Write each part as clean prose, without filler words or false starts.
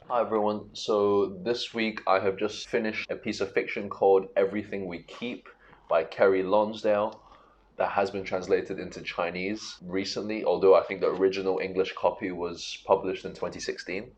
Hi everyone. So this week I have just finished a piece of fiction called Everything We Keep by Kerry Lonsdale that has been translated into Chinese recently, although I think the original English copy was published in 2016.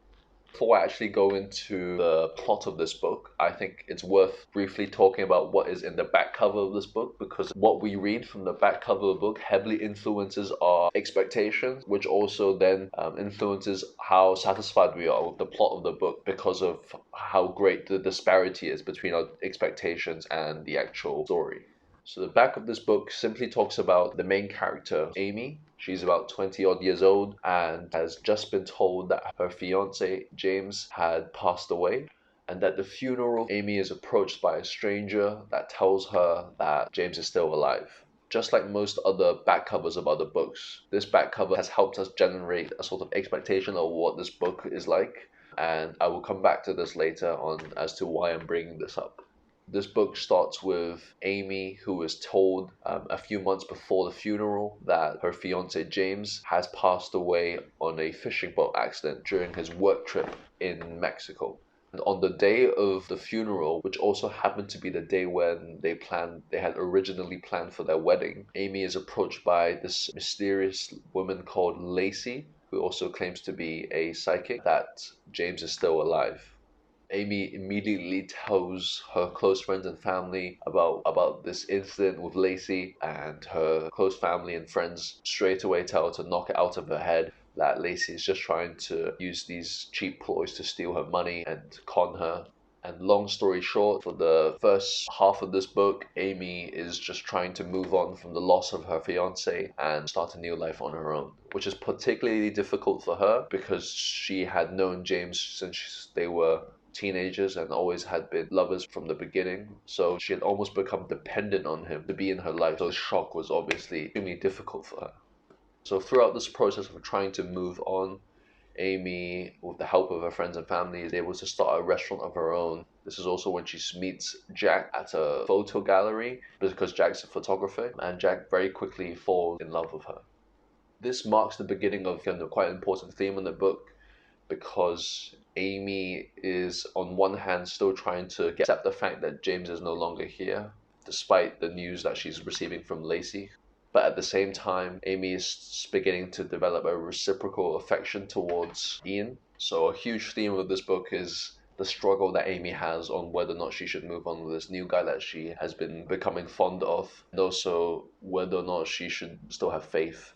Before I actually go into the plot of this book, I think it's worth briefly talking about what is in the back cover of this book because what we read from the back cover of the book heavily influences our expectations, which also then influences how satisfied we are with the plot of the book because of how great the disparity is between our expectations and the actual story. So the back of this book simply talks about the main character, Amy. She's about 20 odd years old and has just been told that her fiance, James, had passed away and that the funeral, Amy is approached by a stranger that tells her that James is still alive. Just like most other back covers of other books, this back cover has helped us generate a sort of expectation of what this book is like, and I will come back to this later on as to why I'm bringing this up. This book starts with Amy, who is told a few months before the funeral that her fiance James has passed away on a fishing boat accident during his work trip in Mexico. And on the day of the funeral, which also happened to be the day when they had originally planned for their wedding, Amy is approached by this mysterious woman called Lacey, who also claims to be a psychic, that James is still alive. Amy immediately tells her close friends and family about this incident with Lacey, and her close family and friends straight away tell her to knock it out of her head that Lacey is just trying to use these cheap ploys to steal her money and con her. And long story short, for the first half of this book, Amy is just trying to move on from the loss of her fiance and start a new life on her own, which is particularly difficult for her because she had known James since they were teenagers and always had been lovers from the beginning. So she had almost become dependent on him to be in her life. So shock was obviously extremely difficult for her. So throughout this process of trying to move on, Amy, with the help of her friends and family, is able to start a restaurant of her own. This is also when she meets Jack at a photo gallery because Jack's a photographer, and Jack very quickly falls in love with her. This marks the beginning of quite an important theme in the book because Amy is on one hand still trying to accept the fact that James is no longer here, despite the news that she's receiving from Lacey. But at the same time, Amy is beginning to develop a reciprocal affection towards Ian. So a huge theme of this book is the struggle that Amy has on whether or not she should move on with this new guy that she has been becoming fond of, and also whether or not she should still have faith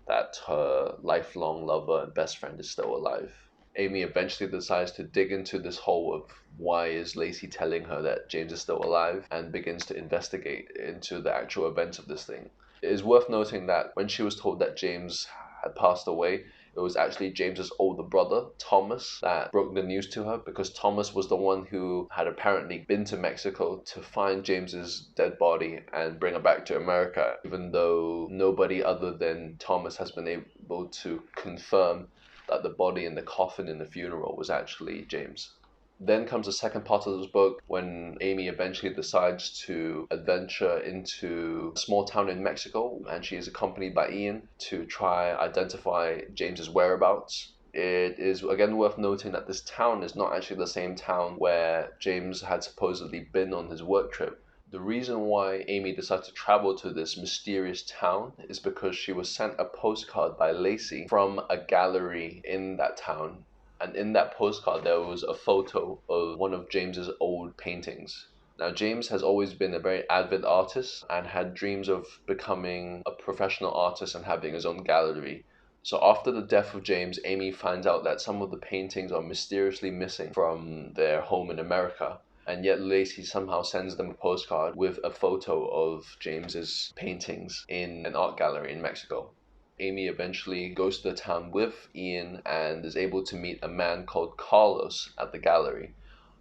that her lifelong lover and best friend is still alive. Amy eventually decides to dig into this hole of why is Lacey telling her that James is still alive and begins to investigate into the actual events of this thing. It is worth noting that when she was told that James had passed away, it was actually James's older brother, Thomas, that broke the news to her because Thomas was the one who had apparently been to Mexico to find James's dead body and bring it back to America, even though nobody other than Thomas has been able to confirm that the body in the coffin in the funeral was actually James. Then comes the second part of this book when Amy eventually decides to adventure into a small town in Mexico and she is accompanied by Ian to try identify James's whereabouts. It is again worth noting that this town is not actually the same town where James had supposedly been on his work trip. The reason why Amy decided to travel to this mysterious town is because she was sent a postcard by Lacey from a gallery in that town. And in that postcard, there was a photo of one of James's old paintings. Now, James has always been a very avid artist and had dreams of becoming a professional artist and having his own gallery. So after the death of James, Amy finds out that some of the paintings are mysteriously missing from their home in America. And yet Lacey somehow sends them a postcard with a photo of James's paintings in an art gallery in Mexico. Amy eventually goes to the town with Ian and is able to meet a man called Carlos at the gallery.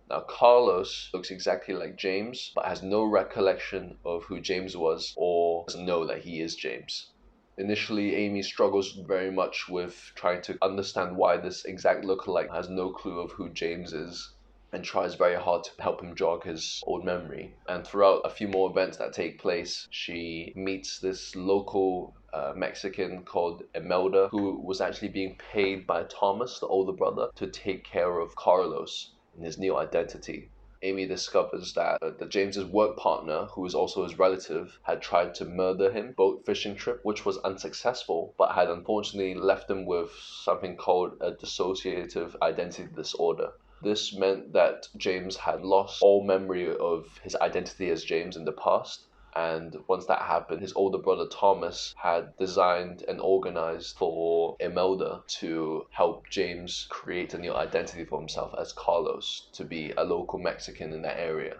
Now, Carlos looks exactly like James, but has no recollection of who James was or doesn't know that he is James. Initially, Amy struggles very much with trying to understand why this exact lookalike has no clue of who James is. and tries very hard to help him jog his old memory. And throughout a few more events that take place, she meets this local Mexican called Imelda, who was actually being paid by Thomas, the older brother, to take care of Carlos in his new identity. Amy discovers that James's work partner, who is also his relative, had tried to murder him boat fishing trip, which was unsuccessful, but had unfortunately left him with something called a dissociative identity disorder. This meant that James had lost all memory of his identity as James in the past. And once that happened, his older brother Thomas had designed and organized for Imelda to help James create a new identity for himself as Carlos, to be a local Mexican in that area.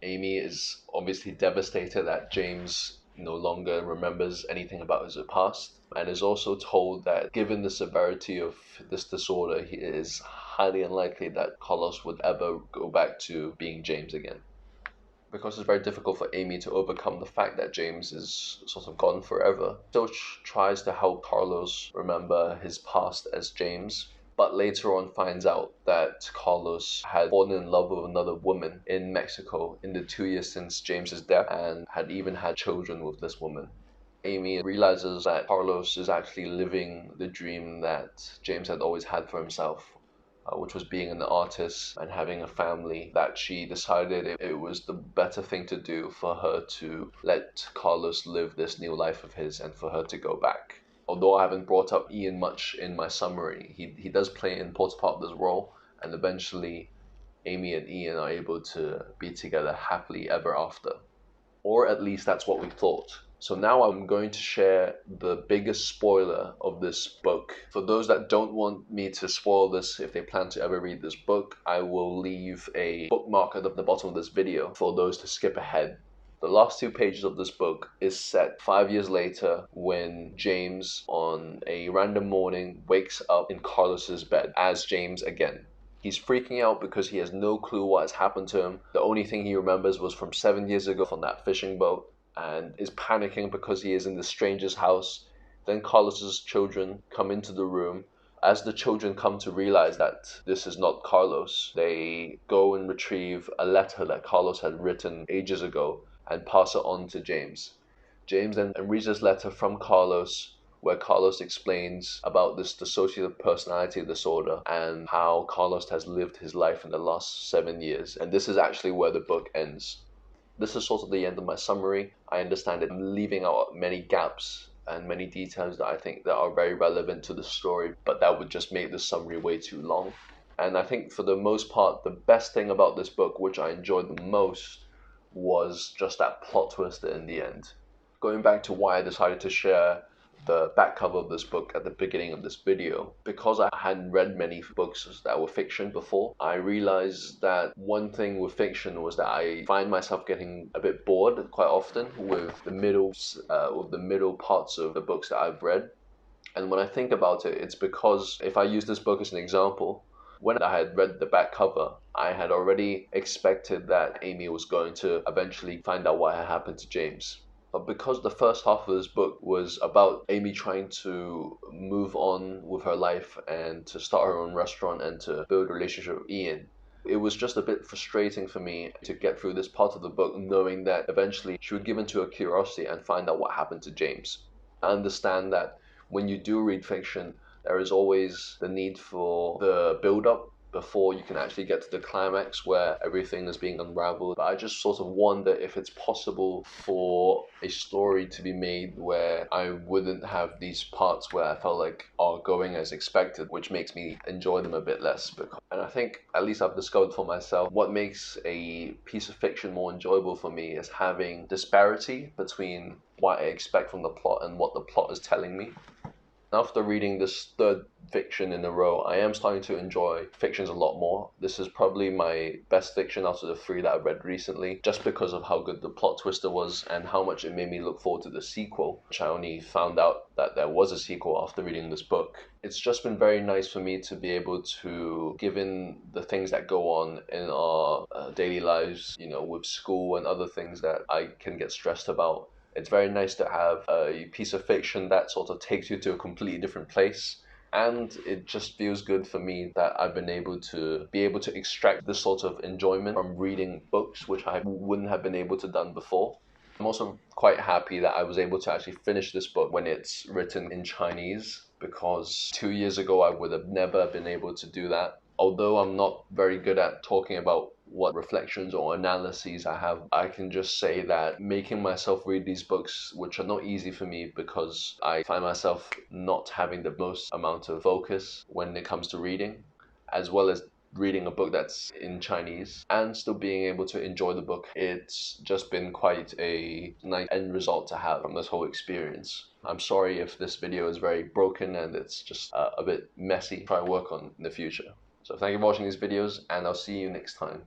Amy is obviously devastated that James no longer remembers anything about his past, and is also told that given the severity of this disorder, it is highly unlikely that Carlos would ever go back to being James again. Because it's very difficult for Amy to overcome the fact that James is sort of gone forever, still tries to help Carlos remember his past as James, but later on finds out that Carlos had fallen in love with another woman in Mexico in the 2 years since James's death, and had even had children with this woman. Amy realizes that Carlos is actually living the dream that James had always had for himself, which was being an artist and having a family, that she decided it was the better thing to do for her to let Carlos live this new life of his and for her to go back. Although I haven't brought up Ian much in my summary, he does play an important part of this role, and eventually Amy and Ian are able to be together happily ever after. Or at least that's what we thought. So now I'm going to share the biggest spoiler of this book. For those that don't want me to spoil this, if they plan to ever read this book, I will leave a bookmark at the bottom of this video for those to skip ahead. The last 2 pages of this book is set 5 years later, when James, on a random morning, wakes up in Carlos's bed as James again. He's freaking out because he has no clue what has happened to him. The only thing he remembers was from 7 years ago on that fishing boat, and is panicking because he is in the stranger's house. Then Carlos's children come into the room. As the children come to realize that this is not Carlos, they go and retrieve a letter that Carlos had written ages ago and pass it on to James. James then reads this letter from Carlos, where Carlos explains about this dissociative personality disorder and how Carlos has lived his life in the last 7 years. And this is actually where the book ends. This is sort of the end of my summary. I understand that I'm leaving out many gaps and many details that I think that are very relevant to the story, but that would just make the summary way too long. And I think for the most part, the best thing about this book, which I enjoyed the most, was just that plot twist in the end. Going back to why I decided to share the back cover of this book at the beginning of this video, because I hadn't read many books that were fiction before, I realized that one thing with fiction was that I find myself getting a bit bored quite often with the middle parts of the books that I've read. And when I think about it, it's because, if I use this book as an example, when I had read the back cover, I had already expected that Amy was going to eventually find out what had happened to James. But because the first half of this book was about Amy trying to move on with her life and to start her own restaurant and to build a relationship with Ian, it was just a bit frustrating for me to get through this part of the book knowing that eventually she would give in to her curiosity and find out what happened to James. I understand that when you do read fiction, there is always the need for the build-up before you can actually get to the climax where everything is being unraveled. But I just sort of wonder if it's possible for a story to be made where I wouldn't have these parts where I felt like are going as expected, which makes me enjoy them a bit less. And I think, at least I've discovered for myself, what makes a piece of fiction more enjoyable for me is having disparity between what I expect from the plot and what the plot is telling me. After reading this third fiction in a row, I am starting to enjoy fictions a lot more. This is probably my best fiction out of the 3 that I've read recently, just because of how good the plot twister was and how much it made me look forward to the sequel, which I only found out that there was a sequel after reading this book. It's just been very nice for me to be able to, given the things that go on in our daily lives, with school and other things that I can get stressed about, it's very nice to have a piece of fiction that sort of takes you to a completely different place And it just feels good for me that I've been able to extract this sort of enjoyment from reading books, which I wouldn't have been able to done before. I'm also quite happy that I was able to actually finish this book when it's written in Chinese, because 2 years ago I would have never been able to do that. Although I'm not very good at talking about what reflections or analyses I have, I can just say that making myself read these books, which are not easy for me because I find myself not having the most amount of focus when it comes to reading, as well as reading a book that's in Chinese and still being able to enjoy the book. It's just been quite a nice end result to have from this whole experience. I'm sorry if this video is very broken and it's just a bit messy. Try to work on in the future. So thank you for watching these videos, and I'll see you next time.